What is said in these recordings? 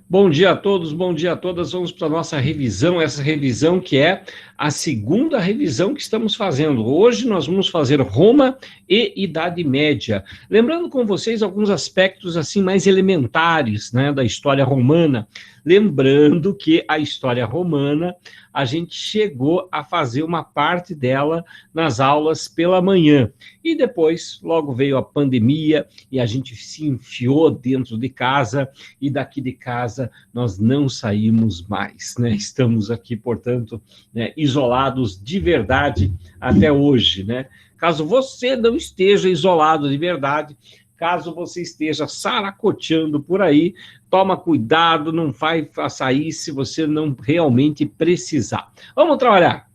Bom dia a todos, bom dia a todas. Vamos para a nossa revisão, essa revisão que é a segunda revisão que estamos fazendo. Hoje nós vamos fazer Roma e Idade Média. Lembrando com vocês alguns aspectos assim mais elementares, né, da história romana. Lembrando que a história romana, a gente chegou a fazer uma parte dela nas aulas pela manhã. E depois, logo veio a pandemia e a gente se enfiou dentro de casa e daqui de casa nós não saímos mais, né? Estamos aqui, portanto, né, isolados de verdade até hoje, né? Caso você não esteja isolado de verdade, caso você esteja saracoteando por aí, toma cuidado, não vai sair se você não realmente precisar. Vamos trabalhar.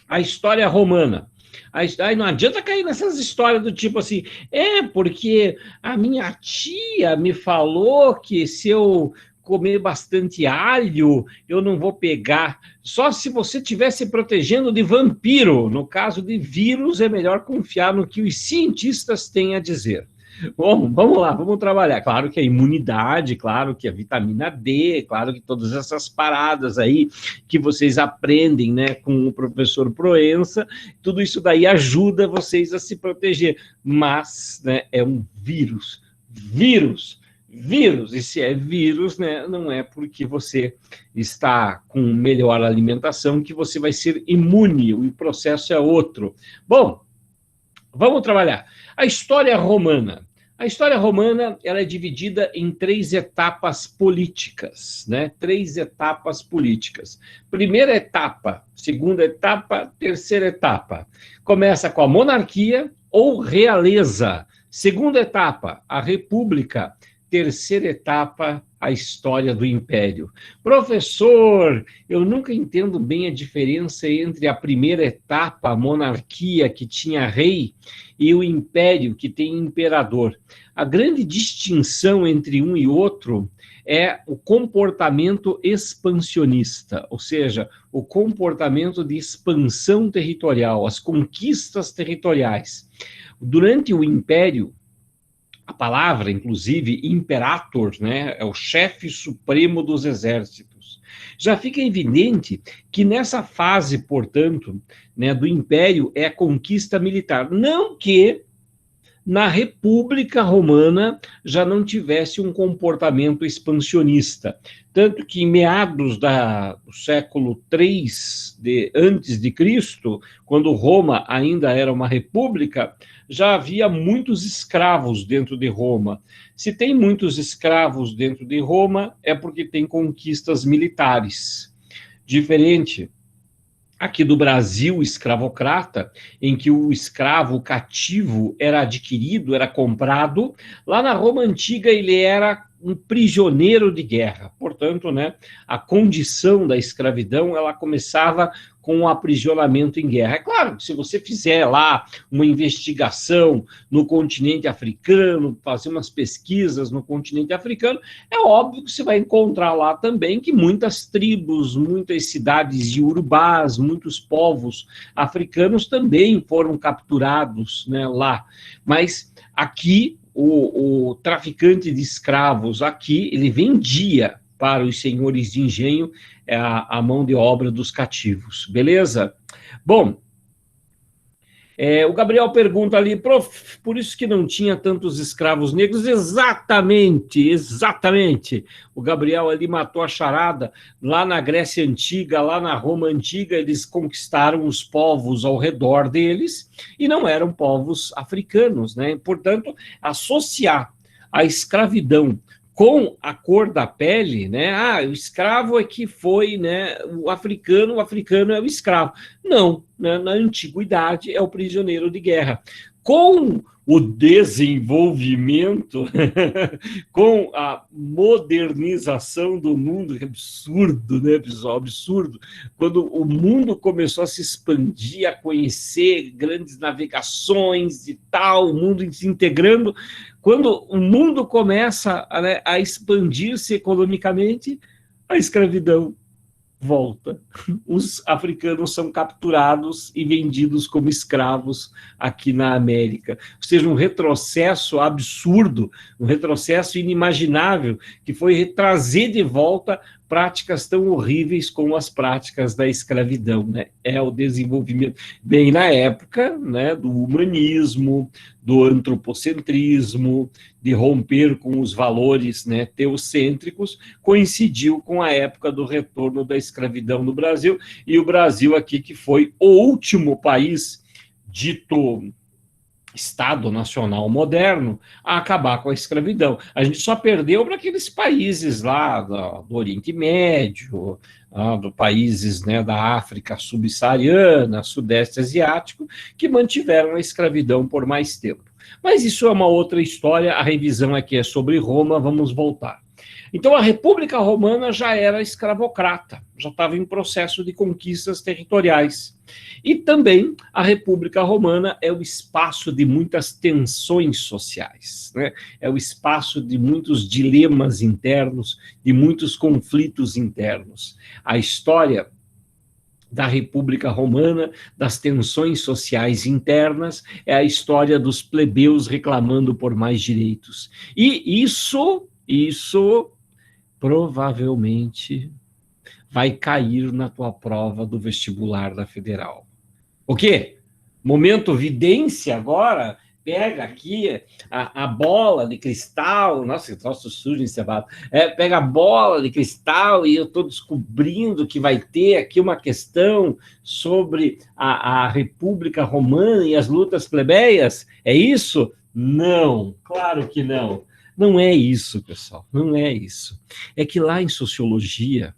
A história romana. Aí não adianta cair nessas histórias do tipo assim, porque a minha tia me falou que se eu comer bastante alho, eu não vou pegar. Só se você estiver se protegendo de vampiro. No caso de vírus, é melhor confiar no que os cientistas têm a dizer. Bom, vamos lá, vamos trabalhar. Claro que a imunidade, claro que a vitamina D, claro que todas essas paradas aí que vocês aprendem, né, com o professor Proença, tudo isso daí ajuda vocês a se proteger. Mas, né, é um vírus. E se é vírus, né, não é porque você está com melhor alimentação que você vai ser imune, o processo é outro. Bom, vamos trabalhar. A história romana. A história romana, ela é dividida em 3 etapas políticas, né? 3 etapas políticas. Primeira etapa, segunda etapa, terceira etapa. Começa com a monarquia ou realeza. Segunda etapa, a república. Terceira etapa, a história do império. Professor, eu nunca entendo bem a diferença entre a primeira etapa, a monarquia, que tinha rei, e o império, que tem imperador. A grande distinção entre um e outro é o comportamento expansionista, ou seja, o comportamento de expansão territorial, as conquistas territoriais. Durante o império, a palavra, inclusive, imperator, né, é o chefe supremo dos exércitos. Já fica evidente que nessa fase, portanto, né, do império é a conquista militar. Não que na República Romana já não tivesse um comportamento expansionista. Tanto que em meados do século III antes de Cristo, quando Roma ainda era uma república, já havia muitos escravos dentro de Roma. Se tem muitos escravos dentro de Roma, é porque tem conquistas militares. Diferente aqui do Brasil escravocrata, em que o escravo cativo era adquirido, era comprado, lá na Roma Antiga ele era um prisioneiro de guerra. Portanto, né, a condição da escravidão, ela começava com o aprisionamento em guerra. É claro que se você fizer lá uma investigação no continente africano, fazer umas pesquisas no continente africano, é óbvio que você vai encontrar lá também que muitas tribos, muitas cidades iorubás, muitos povos africanos também foram capturados, né, lá. Mas aqui, o traficante de escravos aqui, ele vendia para os senhores de engenho a mão de obra dos cativos, beleza? Bom, o Gabriel pergunta ali, prof, por isso que não tinha tantos escravos negros? Exatamente. O Gabriel ali matou a charada. Lá na Grécia Antiga, lá na Roma Antiga, eles conquistaram os povos ao redor deles e não eram povos africanos, né? Portanto, associar a escravidão com a cor da pele, né? O escravo é que foi, né? O africano é o escravo. Não, né? Na antiguidade é o prisioneiro de guerra. Com o desenvolvimento, com a modernização do mundo, que absurdo, né, pessoal? Absurdo. Quando o mundo começou a se expandir, a conhecer grandes navegações e tal, o mundo se integrando, quando o mundo começa a expandir-se economicamente, a escravidão volta. Os africanos são capturados e vendidos como escravos aqui na América. Ou seja, um retrocesso absurdo, um retrocesso inimaginável, que foi trazer de volta práticas tão horríveis como as práticas da escravidão, né? É o desenvolvimento, bem na época, né, do humanismo, do antropocentrismo, de romper com os valores, né, teocêntricos, coincidiu com a época do retorno da escravidão no Brasil, e o Brasil aqui que foi o último país dito Estado Nacional moderno a acabar com a escravidão. A gente só perdeu para aqueles países lá do Oriente Médio, do países, né, da África subsaariana, Sudeste Asiático, que mantiveram a escravidão por mais tempo. Mas isso é uma outra história, a revisão aqui é sobre Roma, vamos voltar. Então, a República Romana já era escravocrata, já estava em processo de conquistas territoriais. E também a República Romana é o espaço de muitas tensões sociais, né? É o espaço de muitos dilemas internos, de muitos conflitos internos. A história da República Romana, das tensões sociais internas, é a história dos plebeus reclamando por mais direitos. E isso provavelmente vai cair na tua prova do vestibular da Federal. O quê? Momento vidência agora? Pega aqui a bola de cristal, nossa, que troço sujo encebado. Pega a bola de cristal e eu estou descobrindo que vai ter aqui uma questão sobre a República Romana e as lutas plebeias. É isso? Não, claro que não. Não é isso, pessoal, não é isso. É que lá em Sociologia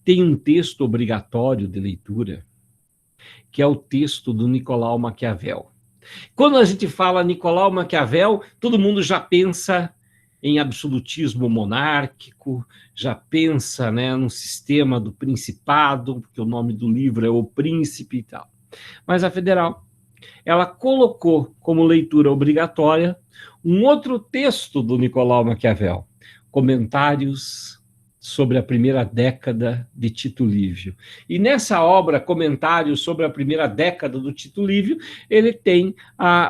tem um texto obrigatório de leitura, que é o texto do Nicolau Maquiavel. Quando a gente fala Nicolau Maquiavel, todo mundo já pensa em absolutismo monárquico, já pensa, né, no sistema do principado, porque o nome do livro é O Príncipe e tal. Mas a Federal, ela colocou como leitura obrigatória um outro texto do Nicolau Maquiavel, Comentários sobre a Primeira Década de Tito Livio. E nessa obra, Comentários sobre a Primeira Década do Tito Livio, ele tem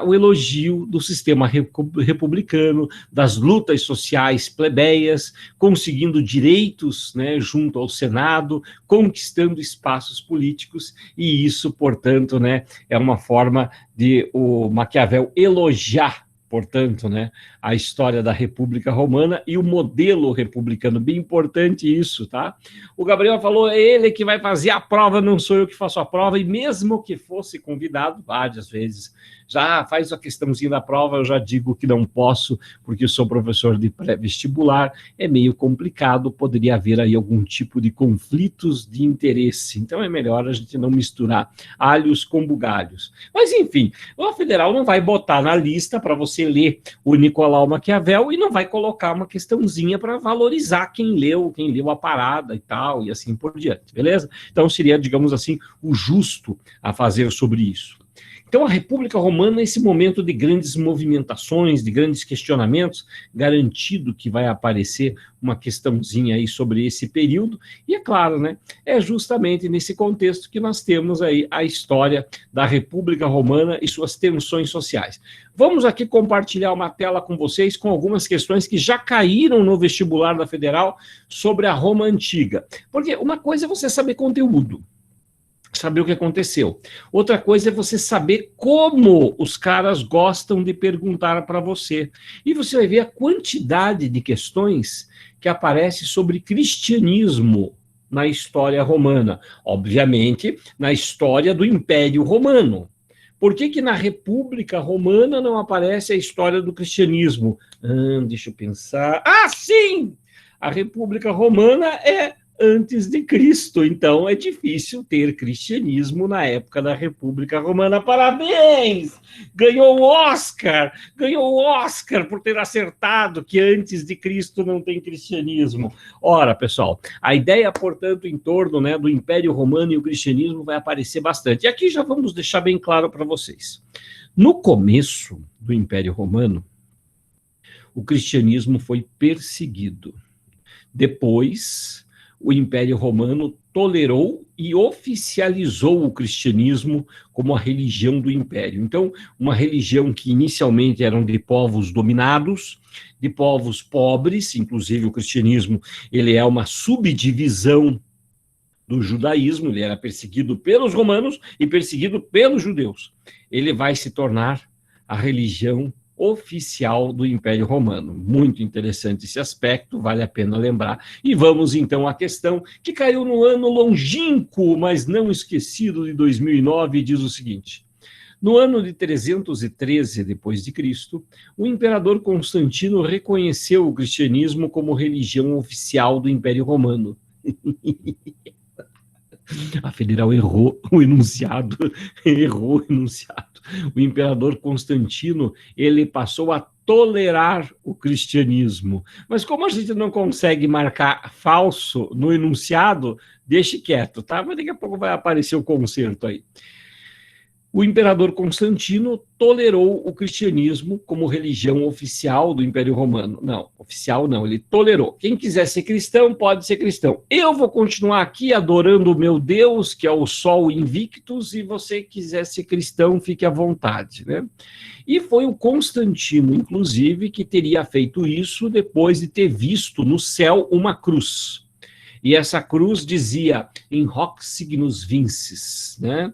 o elogio do sistema republicano, das lutas sociais plebeias, conseguindo direitos, né, junto ao Senado, conquistando espaços políticos, e isso, portanto, né, é uma forma de o Maquiavel elogiar, portanto, né, a história da República Romana e o modelo republicano, bem importante isso, tá? O Gabriel falou, é ele que vai fazer a prova, não sou eu que faço a prova, e mesmo que fosse convidado, várias vezes, já faz a questãozinha da prova, eu já digo que não posso, porque eu sou professor de pré-vestibular, é meio complicado, poderia haver aí algum tipo de conflitos de interesse, então é melhor a gente não misturar alhos com bugalhos. Mas, enfim, a Federal não vai botar na lista para você ler o Nicolau Maquiavel e não vai colocar uma questãozinha para valorizar quem leu a parada e tal, e assim por diante, beleza? Então seria, digamos assim, o justo a fazer sobre isso. Então, a República Romana, nesse momento de grandes movimentações, de grandes questionamentos, garantido que vai aparecer uma questãozinha aí sobre esse período, e é claro, né, é justamente nesse contexto que nós temos aí a história da República Romana e suas tensões sociais. Vamos aqui compartilhar uma tela com vocês com algumas questões que já caíram no vestibular da Federal sobre a Roma Antiga. Porque uma coisa é você saber conteúdo, saber o que aconteceu. Outra coisa é você saber como os caras gostam de perguntar para você. E você vai ver a quantidade de questões que aparece sobre cristianismo na história romana. Obviamente, na história do Império Romano. Por que na República Romana não aparece a história do cristianismo? Deixa eu pensar. Sim! A República Romana é antes de Cristo, então é difícil ter cristianismo na época da República Romana. Parabéns! Ganhou o Oscar por ter acertado que antes de Cristo não tem cristianismo. Ora, pessoal, a ideia, portanto, em torno, né, do Império Romano e o cristianismo vai aparecer bastante. E aqui já vamos deixar bem claro para vocês. No começo do Império Romano, o cristianismo foi perseguido. Depois, o Império Romano tolerou e oficializou o cristianismo como a religião do império. Então, uma religião que inicialmente eram de povos dominados, de povos pobres, inclusive o cristianismo, ele é uma subdivisão do judaísmo, ele era perseguido pelos romanos e perseguido pelos judeus. Ele vai se tornar a religião oficial do Império Romano. Muito interessante esse aspecto, vale a pena lembrar. E vamos então à questão que caiu no ano longínquo, mas não esquecido, de 2009, e diz o seguinte: no ano de 313 depois de Cristo, o imperador Constantino reconheceu o cristianismo como religião oficial do Império Romano. A federal errou o enunciado, errou o enunciado. O imperador Constantino, ele passou a tolerar o cristianismo. Mas como a gente não consegue marcar falso no enunciado, deixe quieto, tá? Mas daqui a pouco vai aparecer o conserto aí. O imperador Constantino tolerou o cristianismo como religião oficial do Império Romano. Não, oficial não, ele tolerou. Quem quiser ser cristão, pode ser cristão. Eu vou continuar aqui adorando o meu Deus, que é o Sol Invictus, e você quiser ser cristão, fique à vontade, né? E foi o Constantino, inclusive, que teria feito isso depois de ter visto no céu uma cruz. E essa cruz dizia, in hoc signus vinces, né?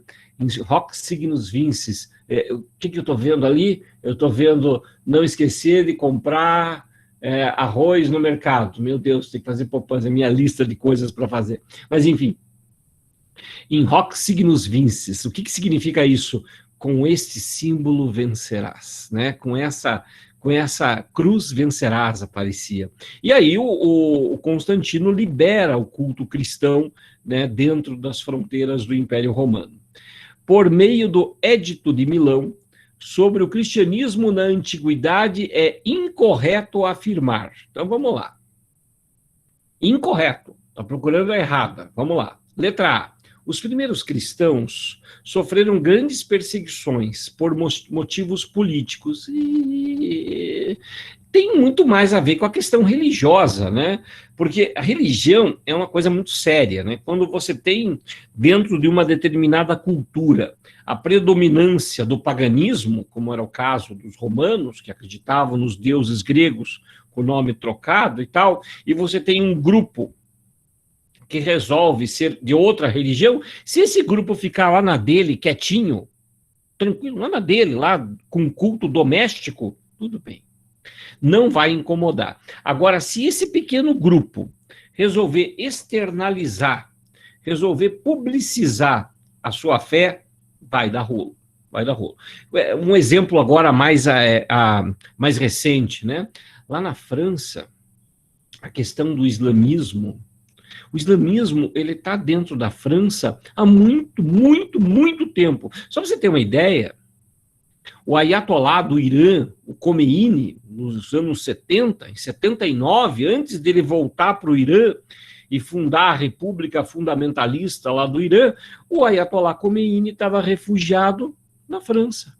Hoc signus vinces. O que eu estou vendo ali? Eu estou vendo não esquecer de comprar arroz no mercado. Meu Deus, tem que fazer poupança, minha lista de coisas para fazer. Mas, enfim, in hoc signus vinces. O que significa isso? Com este símbolo vencerás, né? Com essa cruz vencerás, aparecia. E aí o Constantino libera o culto cristão, né, dentro das fronteiras do Império Romano. Por meio do Édito de Milão, sobre o cristianismo na antiguidade, é incorreto afirmar. Então, vamos lá. Incorreto. Está procurando a errada. Vamos lá. Letra A. Os primeiros cristãos sofreram grandes perseguições por motivos políticos. E tem muito mais a ver com a questão religiosa, né? Porque a religião é uma coisa muito séria, né? Quando você tem, dentro de uma determinada cultura, a predominância do paganismo, como era o caso dos romanos, que acreditavam nos deuses gregos com o nome trocado e tal, e você tem um grupo que resolve ser de outra religião, se esse grupo ficar lá na dele, quietinho, tranquilo, lá na dele, lá com culto doméstico, tudo bem. Não vai incomodar. Agora, se esse pequeno grupo resolver externalizar, resolver publicizar a sua fé, vai dar rolo. Vai dar rolo. Um exemplo agora mais recente, né? Lá na França, a questão do islamismo, o islamismo, ele está dentro da França há muito, muito, muito tempo. Só para você ter uma ideia, o Ayatollah do Irã, o Khomeini, nos anos 70, em 79, antes dele voltar para o Irã e fundar a República Fundamentalista lá do Irã, o Ayatollah Khomeini estava refugiado na França.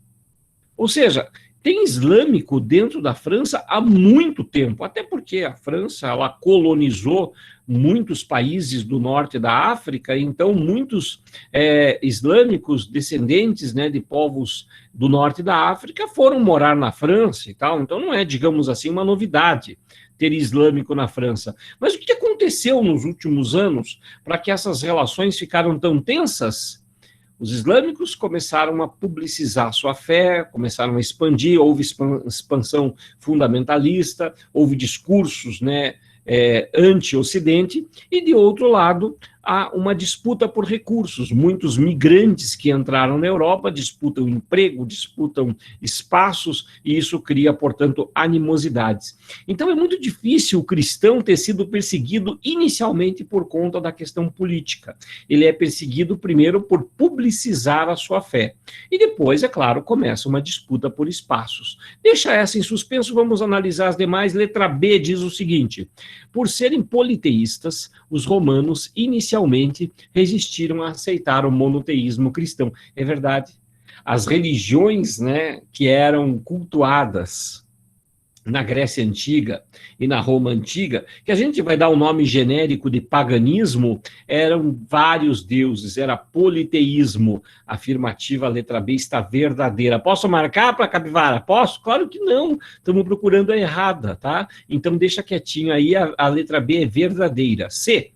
Ou seja, tem islâmico dentro da França há muito tempo, até porque a França ela colonizou muitos países do norte da África, então muitos islâmicos descendentes, né, de povos do norte da África foram morar na França e tal, então não é, digamos assim, uma novidade ter islâmico na França. Mas o que aconteceu nos últimos anos para que essas relações ficaram tão tensas? Os islâmicos começaram a publicizar sua fé, começaram a expandir, houve expansão fundamentalista, houve discursos, né, anti-Ocidente, e de outro lado, há uma disputa por recursos. Muitos migrantes que entraram na Europa disputam emprego, disputam espaços, e isso cria, portanto, animosidades. Então é muito difícil o cristão ter sido perseguido inicialmente por conta da questão política. Ele é perseguido primeiro por publicizar a sua fé. E depois, é claro, começa uma disputa por espaços. Deixa essa em suspenso, vamos analisar as demais. Letra B diz o seguinte: por serem politeístas, os romanos inicialmente resistiram a aceitar o monoteísmo cristão. É verdade. As religiões, né, que eram cultuadas na Grécia Antiga e na Roma Antiga, que a gente vai dar um nome genérico de paganismo, eram vários deuses, era politeísmo. Afirmativa, a letra B está verdadeira. Posso marcar para Capivara? Posso? Claro que não, estamos procurando a errada, tá? Então deixa quietinho aí, a letra B é verdadeira. C.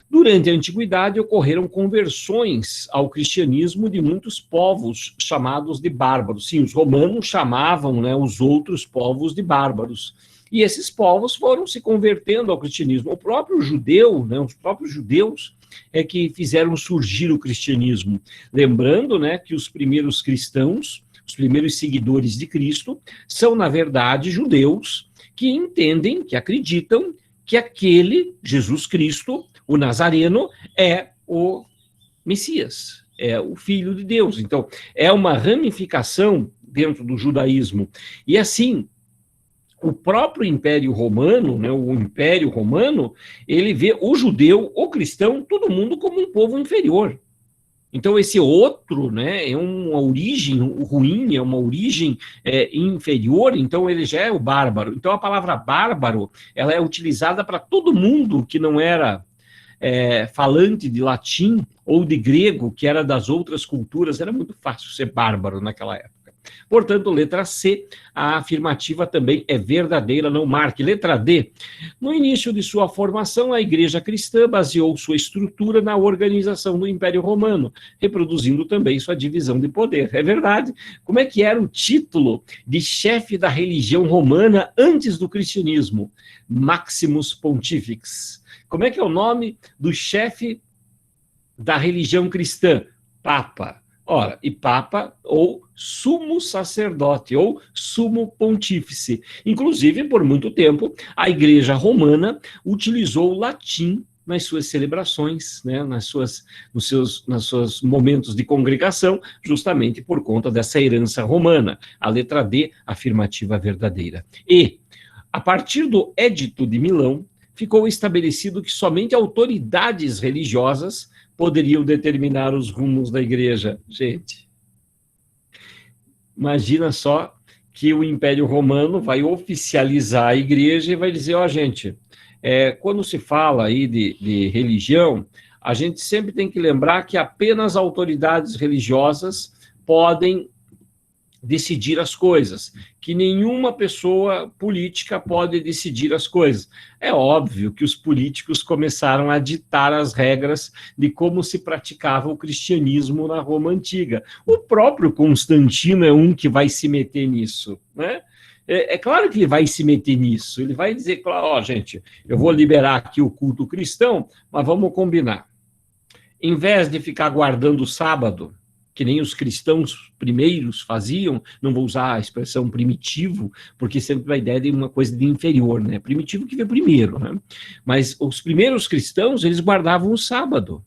Durante a Antiguidade, ocorreram conversões ao cristianismo de muitos povos chamados de bárbaros. Sim, os romanos chamavam, né, os outros povos de bárbaros. E esses povos foram se convertendo ao cristianismo. O próprio judeu, né, os próprios judeus é que fizeram surgir o cristianismo. Lembrando, né, que os primeiros cristãos, os primeiros seguidores de Cristo, são, na verdade, judeus que entendem, que acreditam que aquele, Jesus Cristo, o Nazareno, é o Messias, é o Filho de Deus. Então, é uma ramificação dentro do judaísmo. E assim, o próprio Império Romano, né, o Império Romano, ele vê o judeu, o cristão, todo mundo como um povo inferior. Então, esse outro, né, é uma origem ruim, é uma origem inferior, então ele já é o bárbaro. Então, a palavra bárbaro, ela é utilizada para todo mundo que não era falante de latim ou de grego, que era das outras culturas. Era muito fácil ser bárbaro naquela época. Portanto, letra C, a afirmativa também é verdadeira, não marque. Letra D, no início de sua formação, a Igreja Cristã baseou sua estrutura na organização do Império Romano, reproduzindo também sua divisão de poder. É verdade. Como é que era o título de chefe da religião romana antes do cristianismo? Maximus Pontifex. Como é que é o nome do chefe da religião cristã? Papa. Ora, e Papa ou sumo sacerdote ou sumo pontífice. Inclusive, por muito tempo, a Igreja Romana utilizou o latim nas suas celebrações, né, nos seus momentos de congregação, justamente por conta dessa herança romana. A letra D, afirmativa verdadeira. E, a partir do Édito de Milão, ficou estabelecido que somente autoridades religiosas poderiam determinar os rumos da igreja. Gente, imagina só que o Império Romano vai oficializar a igreja e vai dizer, ó, gente, quando se fala aí de religião, a gente sempre tem que lembrar que apenas autoridades religiosas podem decidir as coisas, que nenhuma pessoa política pode decidir as coisas. É óbvio que os políticos começaram a ditar as regras de como se praticava o cristianismo na Roma Antiga. O próprio Constantino é um que vai se meter nisso, né? É claro que ele vai se meter nisso, ele vai dizer, ó, gente, eu vou liberar aqui o culto cristão, mas vamos combinar. Em vez de ficar guardando o sábado, que nem os cristãos primeiros faziam, não vou usar a expressão primitivo, porque sempre a ideia de uma coisa de inferior, né? Primitivo que veio primeiro, né? Mas os primeiros cristãos, eles guardavam o sábado,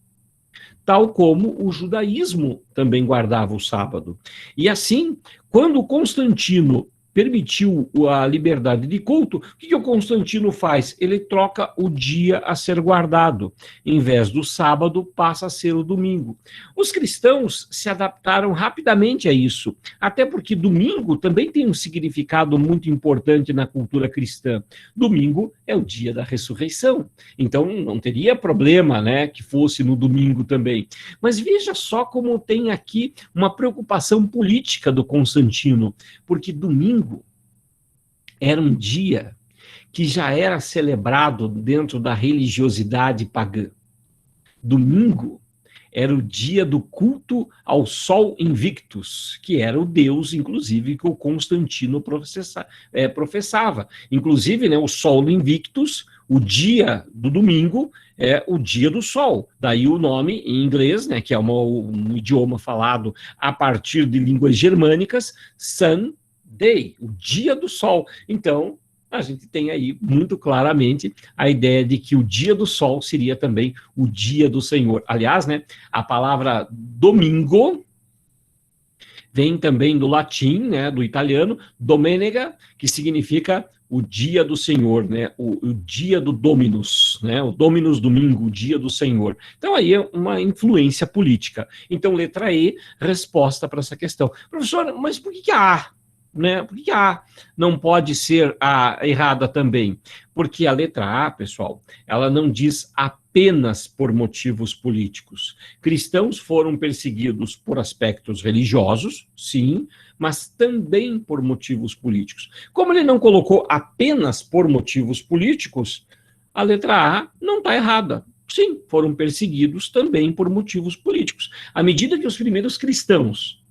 tal como o judaísmo também guardava o sábado. E assim, quando Constantino permitiu a liberdade de culto, o que o Constantino faz? Ele troca o dia a ser guardado. Em vez do sábado, passa a ser o domingo. Os cristãos se adaptaram rapidamente a isso, até porque domingo também tem um significado muito importante na cultura cristã. Domingo é o dia da ressurreição. Então, não teria problema, né, que fosse no domingo também. Mas veja só como tem aqui uma preocupação política do Constantino, porque domingo era um dia que já era celebrado dentro da religiosidade pagã. Domingo era o dia do culto ao Sol Invictus, que era o deus, inclusive, que o Constantino professava. Inclusive, né, o Sol Invictus, o dia do domingo, é o dia do sol. Daí o nome em inglês, né, que é um idioma falado a partir de línguas germânicas, Sunday, o dia do sol. Então, a gente tem aí muito claramente a ideia de que o dia do sol seria também o dia do Senhor. Aliás, né, a palavra domingo vem também do latim, né, do italiano, domenica, que significa o dia do Senhor, né, o dia do Dominus, né, o Dominus domingo, o dia do Senhor. Então aí é uma influência política. Então letra E, resposta para essa questão. Professor, mas por que a né? Por que a A não pode ser a errada também? Porque a letra A, pessoal, ela não diz apenas por motivos políticos. Cristãos foram perseguidos por aspectos religiosos, sim, mas também por motivos políticos. Como ele não colocou apenas por motivos políticos, a letra A não está errada. Sim, foram perseguidos também por motivos políticos. À medida que os primeiros cristãos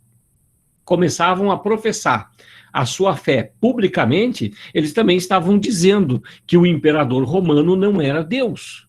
começavam a professar a sua fé publicamente, eles também estavam dizendo que o imperador romano não era Deus.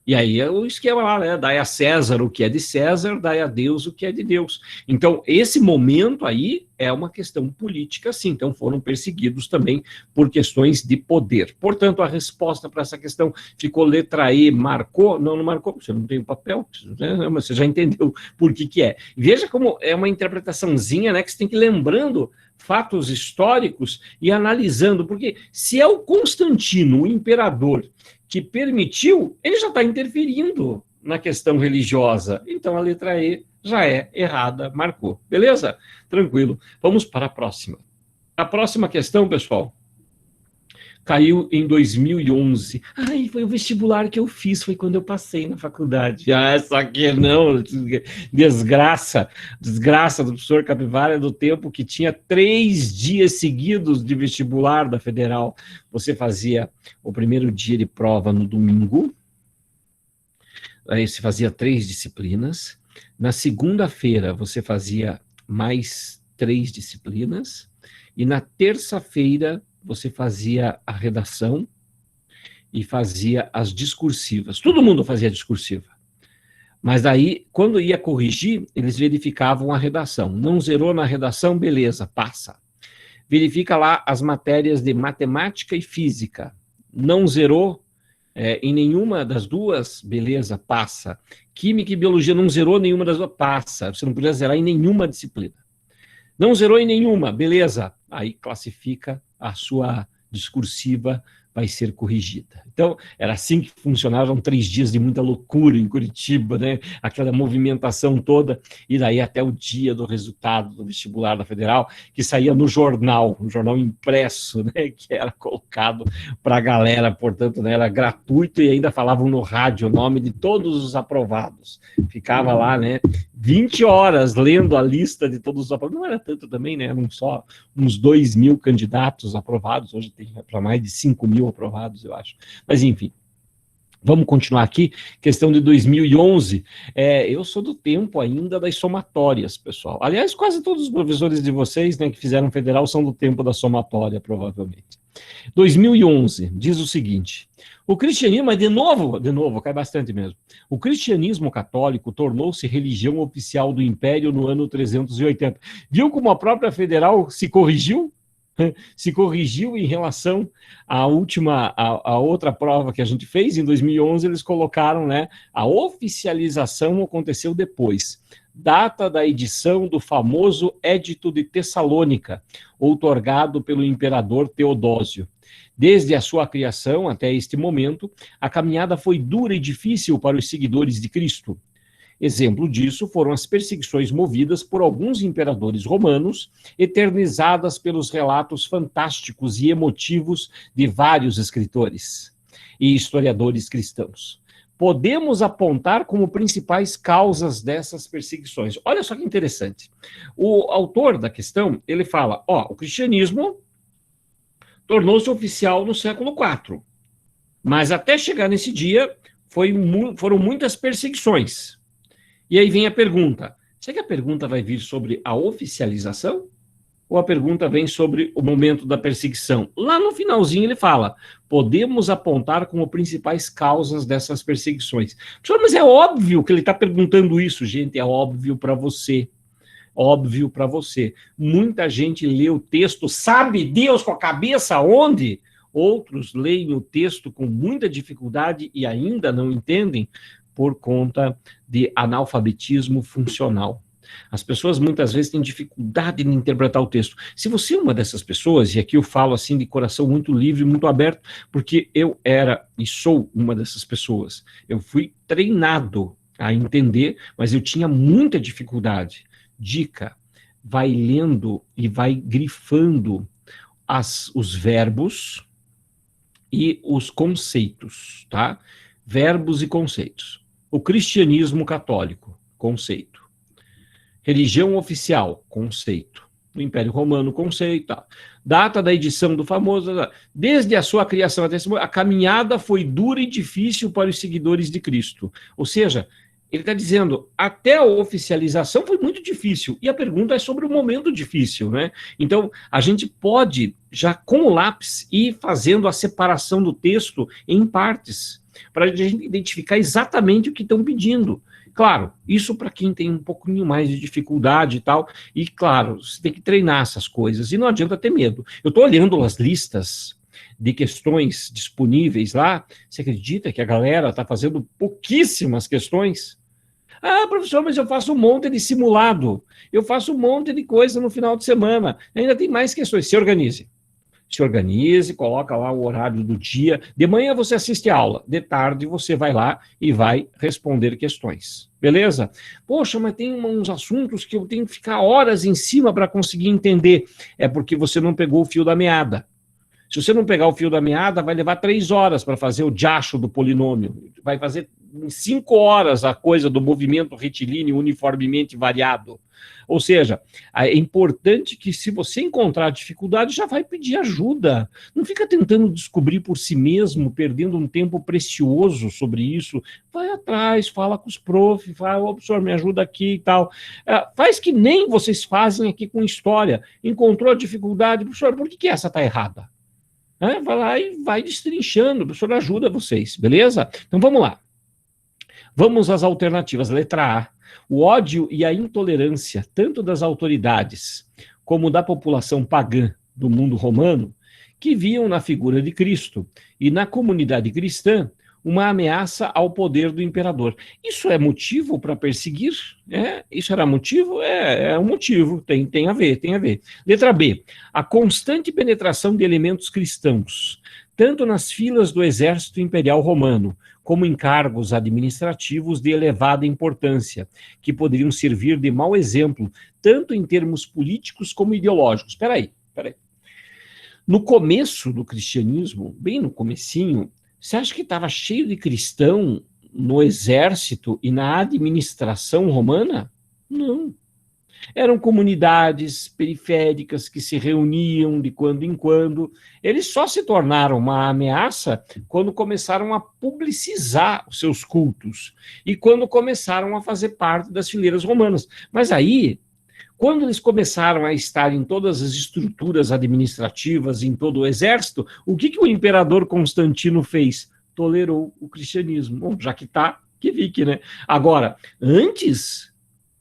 E aí é o esquema lá, né? Dai a César o que é de César, dai a Deus o que é de Deus. Então, esse momento aí é uma questão política, sim. Então, foram perseguidos também por questões de poder. Portanto, a resposta para essa questão ficou letra E, marcou? Não, não marcou, você não tem o papel, né? Mas você já entendeu por que é. Veja como é uma interpretaçãozinha, né? Que você tem que ir lembrando fatos históricos e analisando, porque se é o Constantino, o imperador, que permitiu, ele já está interferindo na questão religiosa. Então, a letra E já é errada, marcou. Beleza? Tranquilo. Vamos para a próxima. A próxima questão, pessoal, caiu em 2011. Ai, foi o vestibular que eu fiz, foi quando eu passei na faculdade. Ah, essa aqui não, desgraça do professor Capivara do tempo que tinha 3 dias seguidos de vestibular da Federal. Você fazia o primeiro dia de prova no domingo, aí você fazia 3 disciplinas, na segunda-feira você fazia mais 3 disciplinas, e na terça-feira você fazia a redação e fazia as discursivas. Todo mundo fazia discursiva. Mas aí, quando ia corrigir, eles verificavam a redação. Não zerou na redação, beleza, passa. Verifica lá as matérias de matemática e física. Não zerou em nenhuma das duas, beleza, passa. Química e biologia não zerou nenhuma das duas, passa. Você não podia zerar em nenhuma disciplina. Não zerou em nenhuma, beleza. Aí classifica a sua discursiva, vai ser corrigida. Então, era assim que funcionavam 3 dias de muita loucura em Curitiba, né? Aquela movimentação toda, e daí até o dia do resultado do vestibular da Federal, que saía no jornal, um jornal impresso, né? Que era colocado para a galera, portanto, né? Era gratuito e ainda falavam no rádio o nome de todos os aprovados. Ficava lá, né? 20 horas lendo a lista de todos os aprovados. Não era tanto também, né? Eram só uns 2.000 candidatos aprovados, hoje tem para mais de 5.000 aprovados, eu acho. Mas, enfim, vamos continuar aqui. Questão de 2011. Eu sou do tempo ainda das somatórias, pessoal. Aliás, quase todos os professores de vocês, né, que fizeram federal são do tempo da somatória, provavelmente. 2011 diz o seguinte: o cristianismo, mas de novo, cai bastante mesmo. O cristianismo católico tornou-se religião oficial do Império no ano 380. Viu como a própria federal se corrigiu? Se corrigiu em relação à outra prova que a gente fez, em 2011 eles colocaram, né, a oficialização aconteceu depois. Data da edição do famoso Édito de Tessalônica, outorgado pelo imperador Teodósio. Desde a sua criação até este momento, a caminhada foi dura e difícil para os seguidores de Cristo. Exemplo disso foram as perseguições movidas por alguns imperadores romanos, eternizadas pelos relatos fantásticos e emotivos de vários escritores e historiadores cristãos. Podemos apontar como principais causas dessas perseguições. Olha só que interessante. O autor da questão, ele fala, o cristianismo tornou-se oficial no século IV, mas até chegar nesse dia foram muitas perseguições. E aí vem a pergunta, será que a pergunta vai vir sobre a oficialização? Ou a pergunta vem sobre o momento da perseguição? Lá no finalzinho ele fala, podemos apontar como principais causas dessas perseguições. Professor, mas é óbvio que ele está perguntando isso, gente, é óbvio para você. Óbvio para você. Muita gente lê o texto, sabe Deus com a cabeça onde? Outros leem o texto com muita dificuldade e ainda não entendem, por conta de analfabetismo funcional. As pessoas muitas vezes têm dificuldade em interpretar o texto. Se você é uma dessas pessoas, e aqui eu falo assim de coração muito livre, muito aberto, porque eu era e sou uma dessas pessoas. Eu fui treinado a entender, mas eu tinha muita dificuldade. Dica, vai lendo e vai grifando os verbos e os conceitos, tá? Verbos e conceitos. O cristianismo católico, conceito. Religião oficial, conceito. O Império Romano, conceito. Tá? Data da edição do famoso... Desde a sua criação até esse momento, a caminhada foi dura e difícil para os seguidores de Cristo. Ou seja, ele está dizendo, até a oficialização foi muito difícil. E a pergunta é sobre o momento difícil, né? Então, a gente pode, já com o lápis, ir fazendo a separação do texto em partes, para a gente identificar exatamente o que estão pedindo. Claro, isso para quem tem um pouquinho mais de dificuldade e tal, e claro, você tem que treinar essas coisas, e não adianta ter medo. Eu estou olhando as listas de questões disponíveis lá, você acredita que a galera está fazendo pouquíssimas questões? Ah, professor, mas eu faço um monte de simulado, eu faço um monte de coisa no final de semana, ainda tem mais questões, se organize. Se organize, coloca lá o horário do dia. De manhã você assiste a aula, de tarde você vai lá e vai responder questões. Beleza? Poxa, mas tem uns assuntos que eu tenho que ficar horas em cima para conseguir entender. É porque você não pegou o fio da meada. Se você não pegar o fio da meada, vai levar 3 horas para fazer o diacho do polinômio. Vai fazer em 5 horas a coisa do movimento retilíneo uniformemente variado. Ou seja, é importante que se você encontrar dificuldade, já vai pedir ajuda. Não fica tentando descobrir por si mesmo, perdendo um tempo precioso sobre isso. Vai atrás, fala com os profs, fala, ô, professor, me ajuda aqui e tal. Faz que nem vocês fazem aqui com história. Encontrou a dificuldade, professor, por que essa está errada? Vai lá e vai destrinchando, o professor ajuda vocês, beleza? Então vamos lá. Vamos às alternativas. Letra A. O ódio e a intolerância, tanto das autoridades como da população pagã do mundo romano, que viam na figura de Cristo e na comunidade cristã uma ameaça ao poder do imperador. Isso é motivo para perseguir? Isso era motivo? É um motivo, tem a ver. Letra B. A constante penetração de elementos cristãos, tanto nas filas do exército imperial romano, como em cargos administrativos de elevada importância, que poderiam servir de mau exemplo, tanto em termos políticos como ideológicos. Espera aí. No começo do cristianismo, bem no comecinho, você acha que estava cheio de cristão no exército e na administração romana? Não. Eram comunidades periféricas que se reuniam de quando em quando. Eles só se tornaram uma ameaça quando começaram a publicizar os seus cultos e quando começaram a fazer parte das fileiras romanas. Mas aí, quando eles começaram a estar em todas as estruturas administrativas, em todo o exército, o que o imperador Constantino fez? Tolerou o cristianismo. Bom, já que está, que fique, né? Agora, antes,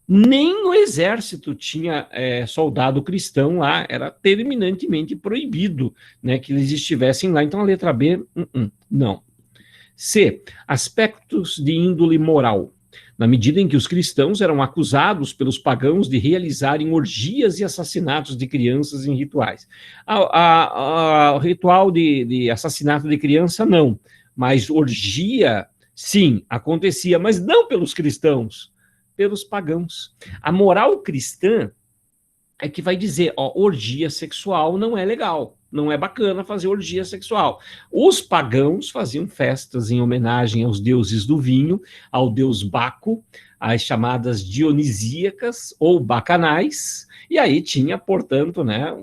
nem no exército tinha soldado cristão lá, era terminantemente proibido, né, que eles estivessem lá. Então, a letra B, não. C, aspectos de índole moral. Na medida em que os cristãos eram acusados pelos pagãos de realizarem orgias e assassinatos de crianças em rituais. O ritual de assassinato de criança, não. Mas orgia, sim, acontecia, mas não pelos cristãos, pelos pagãos. A moral cristã é que vai dizer, orgia sexual não é legal, não é bacana fazer orgia sexual. Os pagãos faziam festas em homenagem aos deuses do vinho, ao deus Baco, as chamadas dionisíacas ou bacanais, e aí tinha, portanto, né,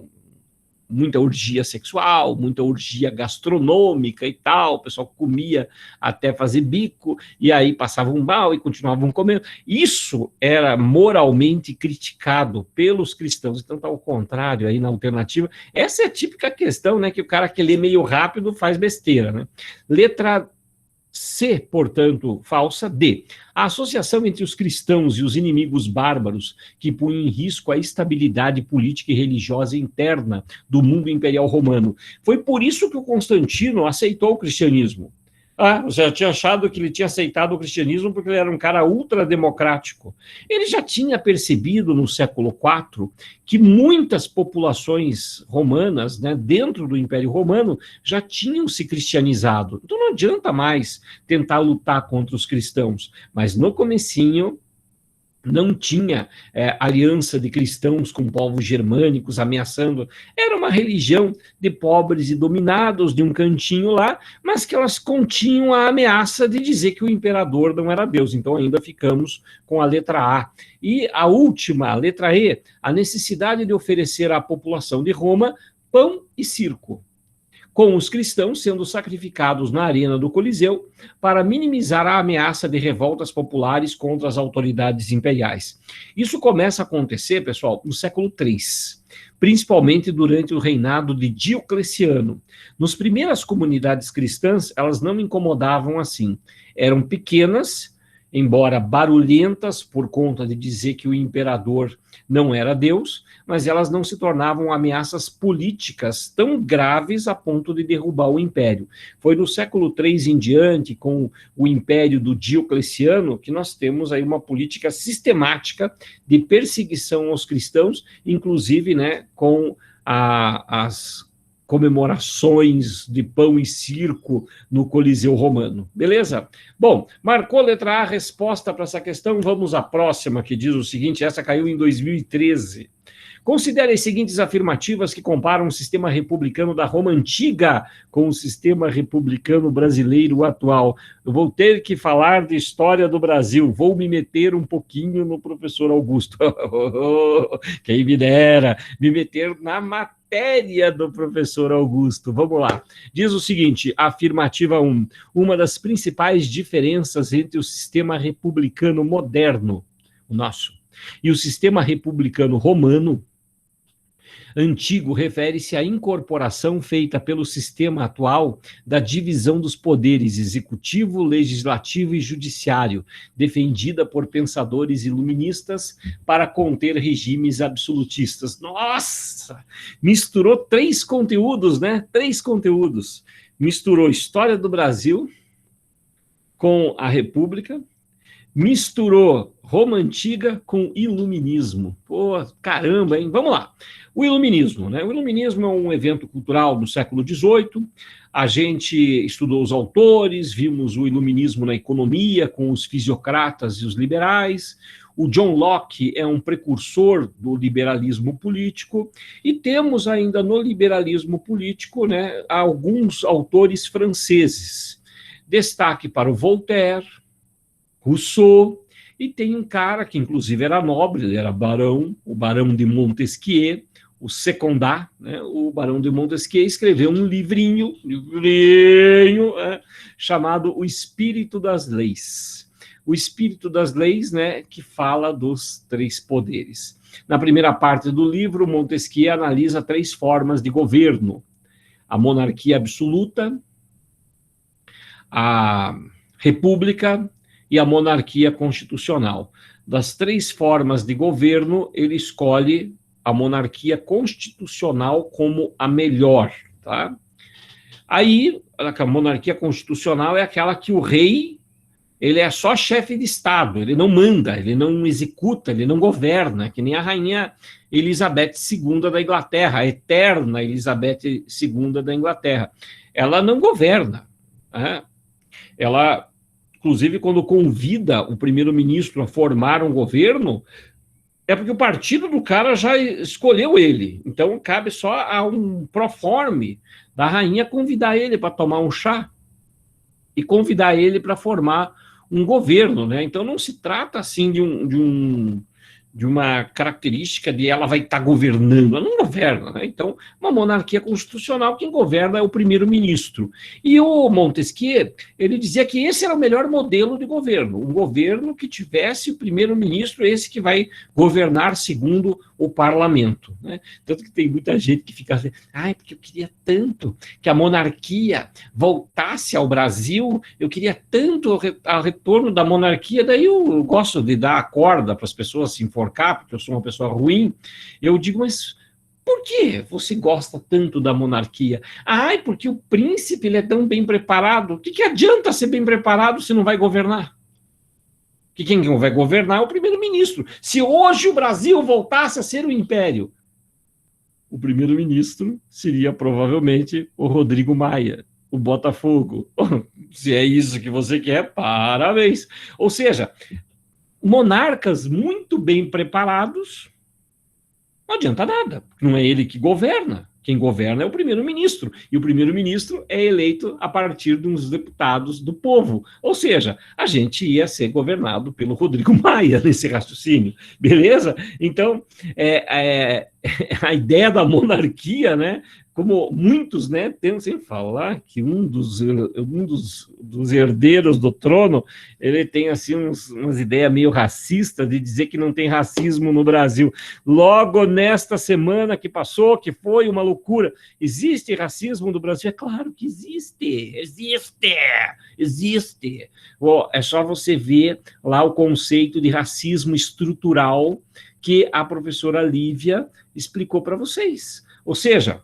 muita orgia sexual, muita orgia gastronômica e tal, o pessoal comia até fazer bico, e aí passavam mal e continuavam comendo. Isso era moralmente criticado pelos cristãos, então está ao contrário aí na alternativa. Essa é a típica questão, né, que o cara que lê meio rápido faz besteira, né? Letra C, portanto, falsa. D. A associação entre os cristãos e os inimigos bárbaros que punham em risco a estabilidade política e religiosa interna do mundo imperial romano. Foi por isso que o Constantino aceitou o cristianismo. Você já tinha achado que ele tinha aceitado o cristianismo porque ele era um cara ultrademocrático. Ele já tinha percebido no século IV que muitas populações romanas, né, dentro do Império Romano, já tinham se cristianizado. Então não adianta mais tentar lutar contra os cristãos. Mas no comecinho, não tinha aliança de cristãos com povos germânicos ameaçando. Era uma religião de pobres e dominados de um cantinho lá, mas que elas continham a ameaça de dizer que o imperador não era Deus. Então ainda ficamos com a letra A. E a última, a letra E, a necessidade de oferecer à população de Roma pão e circo, com os cristãos sendo sacrificados na arena do Coliseu para minimizar a ameaça de revoltas populares contra as autoridades imperiais. Isso começa a acontecer, pessoal, no século III, principalmente durante o reinado de Diocleciano. Nas primeiras comunidades cristãs, elas não incomodavam assim. Eram pequenas, embora barulhentas por conta de dizer que o imperador não era Deus, mas elas não se tornavam ameaças políticas tão graves a ponto de derrubar o império. Foi no século III em diante, com o império do Diocleciano, que nós temos aí uma política sistemática de perseguição aos cristãos, inclusive, né, com as comemorações de pão e circo no Coliseu Romano. Beleza? Bom, marcou a letra A a resposta para essa questão. Vamos à próxima, que diz o seguinte, essa caiu em 2013. Considere as seguintes afirmativas que comparam o sistema republicano da Roma antiga com o sistema republicano brasileiro atual. Eu vou ter que falar de história do Brasil, vou me meter um pouquinho no professor Augusto. Quem me dera, me meter na matéria do professor Augusto. Vamos lá. Diz o seguinte, afirmativa 1. Uma das principais diferenças entre o sistema republicano moderno, o nosso, e o sistema republicano romano antigo refere-se à incorporação feita pelo sistema atual da divisão dos poderes executivo, legislativo e judiciário, defendida por pensadores iluministas para conter regimes absolutistas. Nossa! Misturou 3 conteúdos, né? 3 conteúdos. Misturou história do Brasil com a República, misturou Roma Antiga com Iluminismo. Pô, caramba, hein? Vamos lá. O Iluminismo, né? O Iluminismo é um evento cultural do século XVIII. A gente estudou os autores, vimos o Iluminismo na economia, com os fisiocratas e os liberais. O John Locke é um precursor do liberalismo político. E temos ainda no liberalismo político, né, alguns autores franceses. Destaque para o Voltaire, Rousseau, e tem um cara que inclusive era nobre, ele era barão, o Barão de Montesquieu, o Secondat, né, o Barão de Montesquieu escreveu um livrinho chamado O Espírito das Leis. O Espírito das Leis, né, que fala dos 3 poderes. Na primeira parte do livro, Montesquieu analisa 3 formas de governo: a monarquia absoluta, a república e a monarquia constitucional. Das 3 formas de governo, ele escolhe a monarquia constitucional como a melhor, tá? Aí, a monarquia constitucional é aquela que o rei, ele é só chefe de Estado, ele não manda, ele não executa, ele não governa, que nem a rainha Elizabeth II da Inglaterra, a eterna Elizabeth II da Inglaterra. Ela não governa, né? Ela, inclusive, quando convida o primeiro-ministro a formar um governo, é porque o partido do cara já escolheu ele. Então, cabe só a um proforme da rainha convidar ele para tomar um chá e convidar ele para formar um governo, né? Então, não se trata, assim, de uma característica de ela vai estar governando. Ela não governa, né? Então, uma monarquia constitucional, quem governa é o primeiro-ministro. E o Montesquieu, ele dizia que esse era o melhor modelo de governo, um governo que tivesse o primeiro-ministro, esse que vai governar segundo o parlamento, né? Tanto que tem muita gente que fica assim, porque eu queria tanto que a monarquia voltasse ao Brasil, eu queria tanto o retorno da monarquia, daí eu gosto de dar a corda para as pessoas se enforcar, porque eu sou uma pessoa ruim. Eu digo, mas por que você gosta tanto da monarquia? Porque o príncipe ele é tão bem preparado. O que adianta ser bem preparado se não vai governar? Que quem vai governar é o primeiro-ministro. Se hoje o Brasil voltasse a ser um império, o primeiro-ministro seria provavelmente o Rodrigo Maia, o Botafogo. Se é isso que você quer, parabéns. Ou seja, monarcas muito bem preparados, não adianta nada, não é ele que governa. Quem governa é o primeiro-ministro, e o primeiro-ministro é eleito a partir dos deputados do povo. Ou seja, a gente ia ser governado pelo Rodrigo Maia nesse raciocínio, beleza? Então, a ideia da monarquia, né? Como muitos, né, tentam sempre falar que um dos herdeiros do trono, ele tem assim umas ideias meio racistas de dizer que não tem racismo no Brasil. Logo nesta semana que passou, que foi uma loucura, existe racismo no Brasil? É claro que existe. É só você ver lá o conceito de racismo estrutural que a professora Lívia explicou para vocês. Ou seja,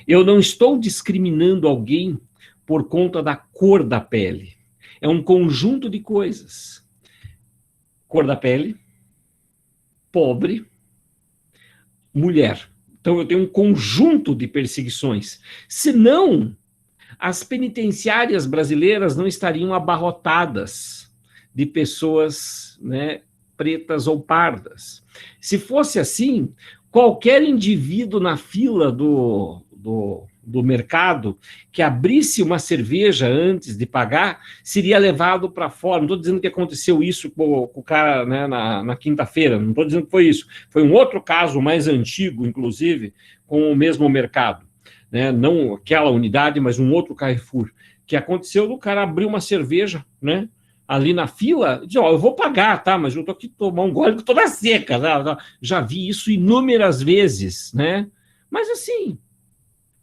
eu não estou discriminando alguém por conta da cor da pele. É um conjunto de coisas. Cor da pele, pobre, mulher. Então, eu tenho um conjunto de perseguições. Senão, as penitenciárias brasileiras não estariam abarrotadas de pessoas, né, pretas ou pardas. Se fosse assim, qualquer indivíduo na fila do mercado que abrisse uma cerveja antes de pagar, seria levado para fora. Não estou dizendo que aconteceu isso com o cara, né, na quinta-feira, não estou dizendo que foi isso. Foi um outro caso mais antigo, inclusive, com o mesmo mercado. Né? Não aquela unidade, mas um outro Carrefour, que aconteceu do cara abrir uma cerveja, né, ali na fila, diz, eu vou pagar, tá, mas eu estou aqui tomar um gole que estou na seca. Tá? Já vi isso inúmeras vezes, né? Mas assim,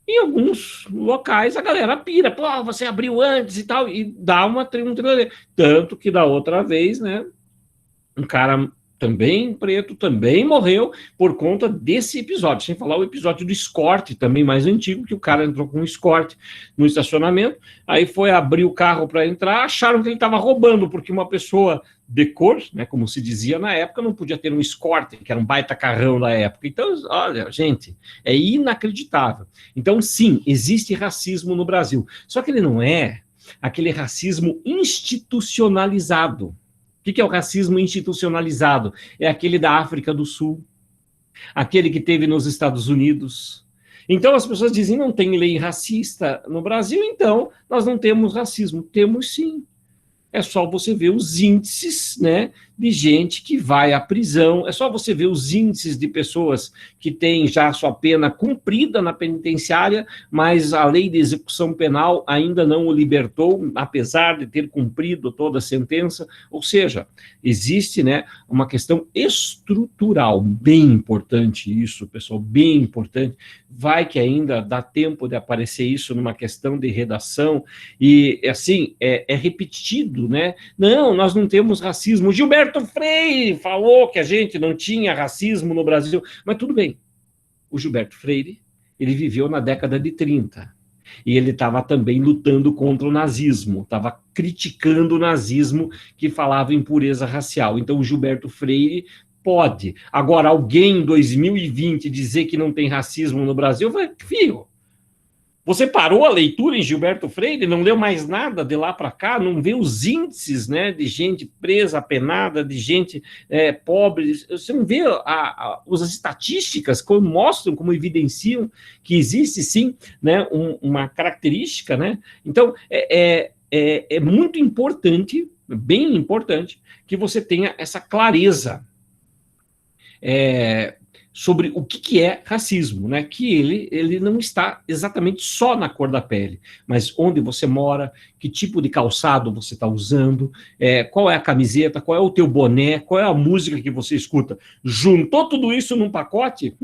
em alguns locais a galera pira, pô, você abriu antes e tal, e dá um trelelê. Tanto que da outra vez, né, um cara também preto, também morreu por conta desse episódio, sem falar o episódio do escorte, também mais antigo, que o cara entrou com um escorte no estacionamento, aí foi abrir o carro para entrar, acharam que ele estava roubando, porque uma pessoa de cor, né, como se dizia na época, não podia ter um escorte, que era um baita carrão da época. Então, olha, gente, é inacreditável. Então, sim, existe racismo no Brasil, só que ele não é aquele racismo institucionalizado. O que é o racismo institucionalizado? É aquele da África do Sul, aquele que teve nos Estados Unidos. Então as pessoas dizem, não tem lei racista no Brasil, então nós não temos racismo. Temos sim. É só você ver os índices, né, de gente que vai à prisão, é só você ver os índices de pessoas que têm já sua pena cumprida na penitenciária, mas a lei de execução penal ainda não o libertou, apesar de ter cumprido toda a sentença. Ou seja, existe, né, uma questão estrutural, bem importante isso, pessoal, bem importante. Vai que ainda dá tempo de aparecer isso numa questão de redação, e assim, é repetido, né? Não, nós não temos racismo. Gilberto Freire falou que a gente não tinha racismo no Brasil, mas tudo bem. O Gilberto Freire, ele viveu na década de 30, e ele estava também lutando contra o nazismo, estava criticando o nazismo que falava em pureza racial. Então, o Gilberto Freire pode. Agora, alguém em 2020 dizer que não tem racismo no Brasil, vai, filho, você parou a leitura em Gilberto Freire, não leu mais nada de lá para cá, não vê os índices, né, de gente presa, apenada, de gente pobre, você não vê as estatísticas como mostram, como evidenciam que existe sim, né, uma característica, né? Então é muito importante, bem importante, que você tenha essa clareza sobre o que é racismo, né? Que ele não está exatamente só na cor da pele, mas onde você mora, que tipo de calçado você está usando, qual é a camiseta, qual é o teu boné, qual é a música que você escuta. Juntou tudo isso num pacote?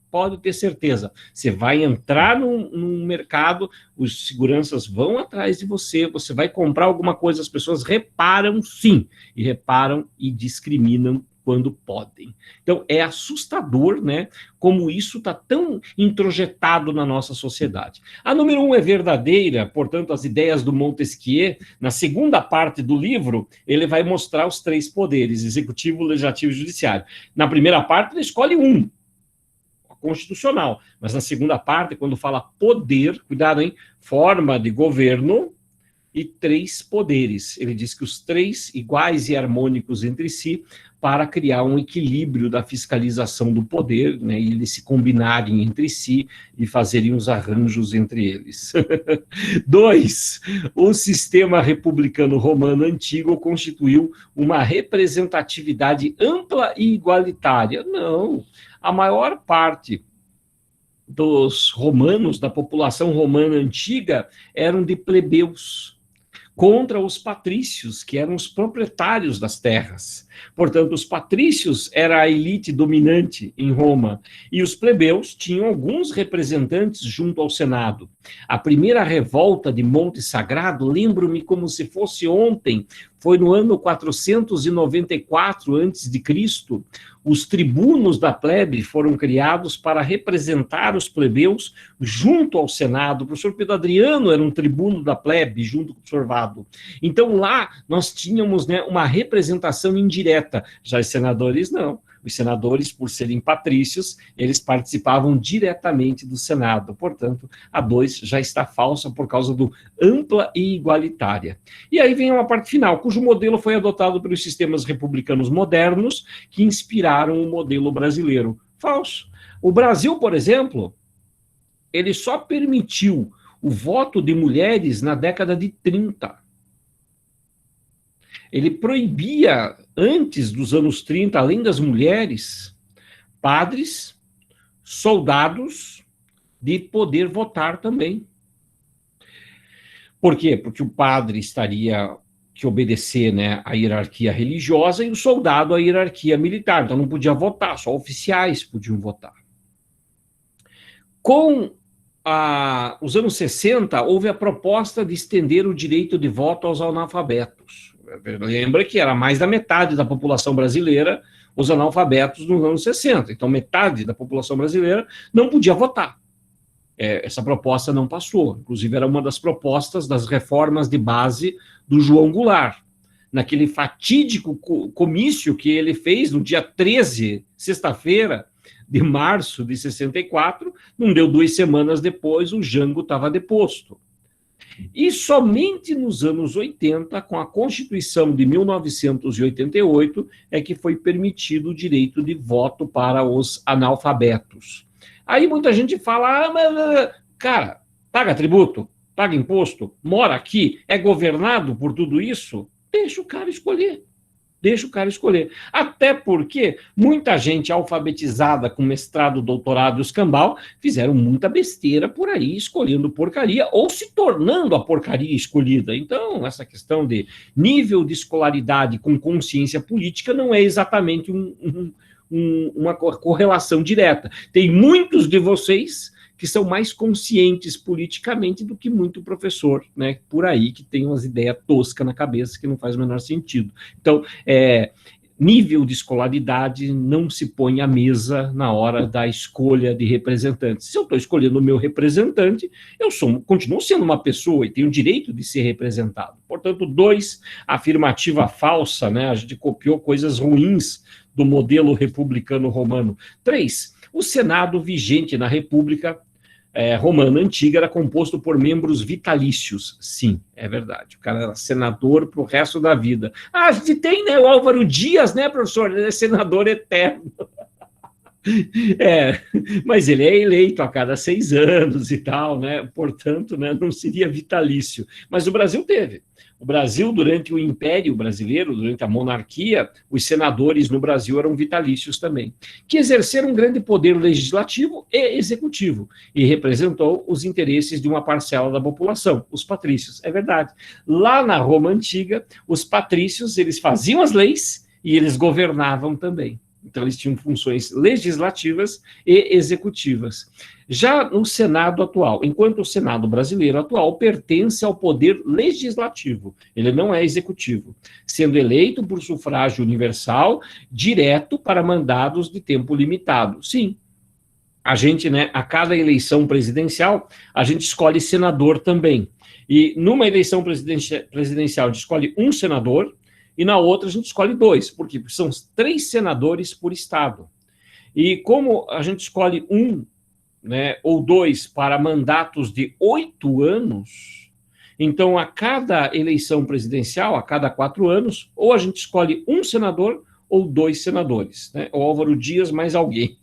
Pode ter certeza. Você vai entrar num mercado, os seguranças vão atrás de você, você vai comprar alguma coisa, as pessoas reparam sim, e reparam e discriminam quando podem. Então, é assustador, né, como isso está tão introjetado na nossa sociedade. A número 1 é verdadeira, portanto, as ideias do Montesquieu, na segunda parte do livro, ele vai mostrar os 3 poderes, executivo, legislativo e judiciário. Na primeira parte, ele escolhe um, constitucional, mas na segunda parte, quando fala poder, cuidado, hein, forma de governo, e 3 poderes. Ele diz que os 3 iguais e harmônicos entre si para criar um equilíbrio da fiscalização do poder, né, e eles se combinarem entre si e fazerem os arranjos entre eles. 2. O sistema republicano romano antigo constituiu uma representatividade ampla e igualitária. Não, a maior parte dos romanos, da população romana antiga, eram de plebeus, contra os patrícios, que eram os proprietários das terras. Portanto, os patrícios era a elite dominante em Roma, e os plebeus tinham alguns representantes junto ao Senado. A primeira revolta de Monte Sagrado, lembro-me como se fosse ontem, foi no ano 494 a.C., os tribunos da plebe foram criados para representar os plebeus junto ao Senado. O professor Pedro Adriano era um tribuno da plebe, junto com o professor Vado. Então, lá, nós tínhamos, né, uma representação indireta. Já os senadores, não. Os senadores, por serem patrícios, eles participavam diretamente do Senado. Portanto, a 2 já está falsa por causa do ampla e igualitária. E aí vem uma parte final, cujo modelo foi adotado pelos sistemas republicanos modernos, que inspiraram o modelo brasileiro. Falso. O Brasil, por exemplo, ele só permitiu o voto de mulheres na década de 30. Ele proibia, antes dos anos 30, além das mulheres, padres, soldados, de poder votar também. Por quê? Porque o padre estaria que obedecer, né, à hierarquia religiosa e o soldado à hierarquia militar. Então não podia votar, só oficiais podiam votar. Com os anos 60, houve a proposta de estender o direito de voto aos analfabetos. Lembra que era mais da metade da população brasileira os analfabetos nos anos 60. Então, metade da população brasileira não podia votar. Essa proposta não passou. Inclusive, era uma das propostas das reformas de base do João Goulart. Naquele fatídico comício que ele fez no dia 13, sexta-feira, de março de 64, não deu 2 semanas depois, o Jango estava deposto. E somente nos anos 80, com a Constituição de 1988, é que foi permitido o direito de voto para os analfabetos. Aí muita gente fala, mas, cara, paga tributo, paga imposto, mora aqui, é governado por tudo isso, deixa o cara escolher. Deixa o cara escolher. Até porque muita gente alfabetizada com mestrado, doutorado e escambau fizeram muita besteira por aí, escolhendo porcaria ou se tornando a porcaria escolhida. Então, essa questão de nível de escolaridade com consciência política não é exatamente uma correlação direta. Tem muitos de vocês que são mais conscientes politicamente do que muito professor, né, por aí, que tem umas ideias toscas na cabeça que não faz o menor sentido. Então, nível de escolaridade não se põe à mesa na hora da escolha de representantes. Se eu estou escolhendo o meu representante, continuo sendo uma pessoa e tenho o direito de ser representado. Portanto, 2, afirmativa falsa, né, a gente copiou coisas ruins do modelo republicano romano. 3, o Senado vigente na República Romana Antiga era composto por membros vitalícios. Sim, é verdade. O cara era senador para o resto da vida. A gente tem, né, o Álvaro Dias, né, professor? Ele é senador eterno. Mas ele é eleito a cada 6 anos e tal, né? Portanto, né, não seria vitalício. Mas o Brasil teve. O Brasil, durante o Império Brasileiro, durante a monarquia, os senadores no Brasil eram vitalícios também, que exerceram um grande poder legislativo e executivo, e representou os interesses de uma parcela da população, os patrícios. É verdade. Lá na Roma Antiga, os patrícios, eles faziam as leis e eles governavam também. Então, eles tinham funções legislativas e executivas. Já no Senado atual, enquanto o Senado brasileiro atual pertence ao poder legislativo, ele não é executivo, sendo eleito por sufrágio universal, direto para mandados de tempo limitado. Sim, a gente, né, a cada eleição presidencial, a gente escolhe senador também. E numa eleição presidencial, a gente escolhe um senador, e na outra a gente escolhe 2. Por quê? Porque são 3 senadores por estado. E como a gente escolhe 1, né, ou 2 para mandatos de 8 anos, Então, a cada eleição presidencial, a cada 4 anos, ou a gente escolhe um senador ou 2 senadores, né? O Álvaro Dias mais alguém.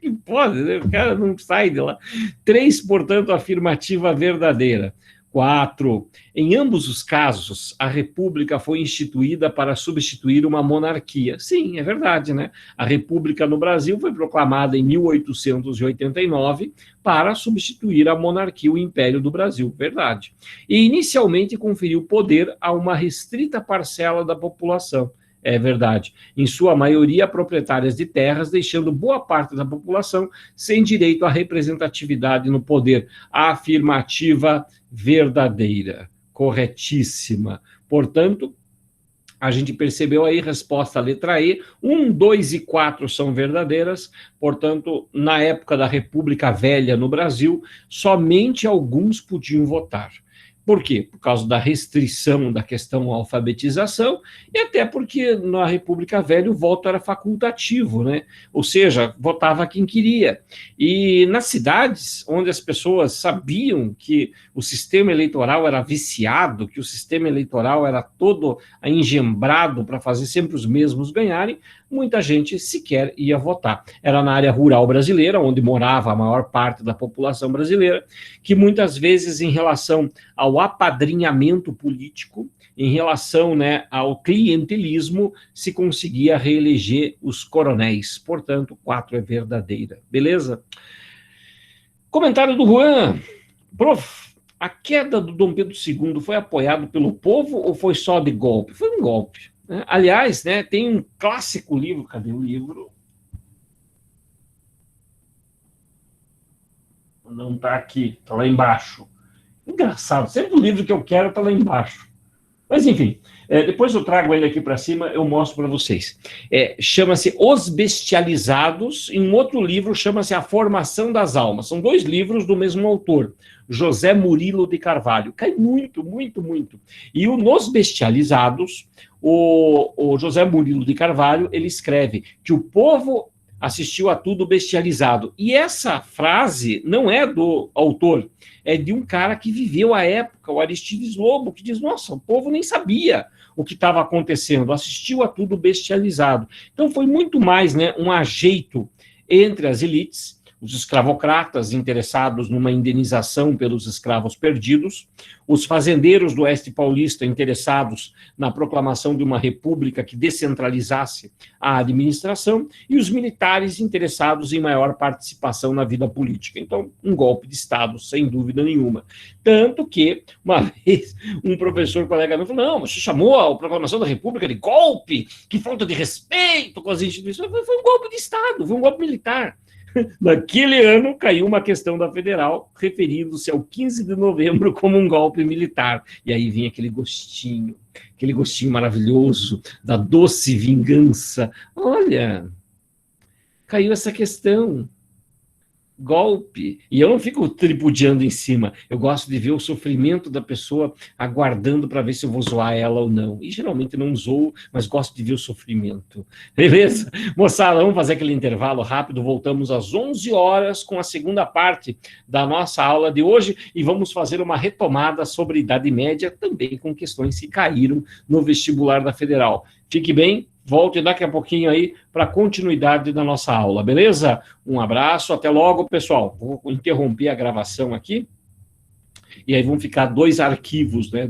Que pode, né? O cara não sai de lá. 3, portanto, afirmativa verdadeira. 4, em ambos os casos, a República foi instituída para substituir uma monarquia. Sim, é verdade, né? A República no Brasil foi proclamada em 1889 para substituir a monarquia, o Império do Brasil, verdade. E inicialmente conferiu poder a uma restrita parcela da população. É verdade. Em sua maioria, proprietárias de terras, deixando boa parte da população sem direito à representatividade no poder. Afirmativa verdadeira, corretíssima. Portanto, a gente percebeu aí, resposta à letra E, 1, 2 e 4 são verdadeiras, portanto, na época da República Velha no Brasil, somente alguns podiam votar. Por quê? Por causa da restrição da questão alfabetização e até porque na República Velha o voto era facultativo, né? Ou seja, votava quem queria. E nas cidades onde as pessoas sabiam que o sistema eleitoral era viciado, que o sistema eleitoral era todo engembrado para fazer sempre os mesmos ganharem, muita gente sequer ia votar. Era na área rural brasileira, onde morava a maior parte da população brasileira, que muitas vezes, em relação ao apadrinhamento político, em relação, né, ao clientelismo, se conseguia reeleger os coronéis. Portanto, 4 é verdadeira. Beleza? Comentário do Juan. Prof, a queda do Dom Pedro II foi apoiado pelo povo ou foi só de golpe? Foi um golpe. Aliás, né, tem um clássico livro, cadê o livro? Não está aqui, está lá embaixo. Engraçado, sempre o livro que eu quero está lá embaixo. Mas, enfim, depois eu trago ele aqui para cima, eu mostro para vocês. Chama-se Os Bestializados, e um outro livro chama-se A Formação das Almas. São 2 livros do mesmo autor, José Murilo de Carvalho. Cai muito, muito, muito. E o Nos Bestializados, o José Murilo de Carvalho, ele escreve que o povo assistiu a tudo bestializado. E essa frase não é do autor, é de um cara que viveu a época, o Aristides Lobo, que diz, nossa, o povo nem sabia o que estava acontecendo, assistiu a tudo bestializado. Então foi muito mais, né, um ajeito entre as elites, os escravocratas interessados numa indenização pelos escravos perdidos, os fazendeiros do Oeste Paulista interessados na proclamação de uma república que descentralizasse a administração e os militares interessados em maior participação na vida política. Então, um golpe de Estado, sem dúvida nenhuma. Tanto que, uma vez, um professor colega meu falou, não, você chamou a proclamação da república de golpe, que falta de respeito com as instituições. Foi um golpe de Estado, foi um golpe militar. Naquele ano, caiu uma questão da Federal, referindo-se ao 15 de novembro como um golpe militar. E aí vinha aquele gostinho maravilhoso da doce vingança. Olha, caiu essa questão. Golpe. E eu não fico tripudiando em cima. Eu gosto de ver o sofrimento da pessoa aguardando para ver se eu vou zoar ela ou não. E geralmente não zoo, mas gosto de ver o sofrimento. Beleza? Moçada, vamos fazer aquele intervalo rápido. Voltamos às 11 horas com a segunda parte da nossa aula de hoje e vamos fazer uma retomada sobre Idade Média, também com questões que caíram no vestibular da Federal. Fique bem. Volte daqui a pouquinho aí para a continuidade da nossa aula, beleza? Um abraço, até logo, pessoal. Vou interromper a gravação aqui, e aí vão ficar 2 arquivos, né?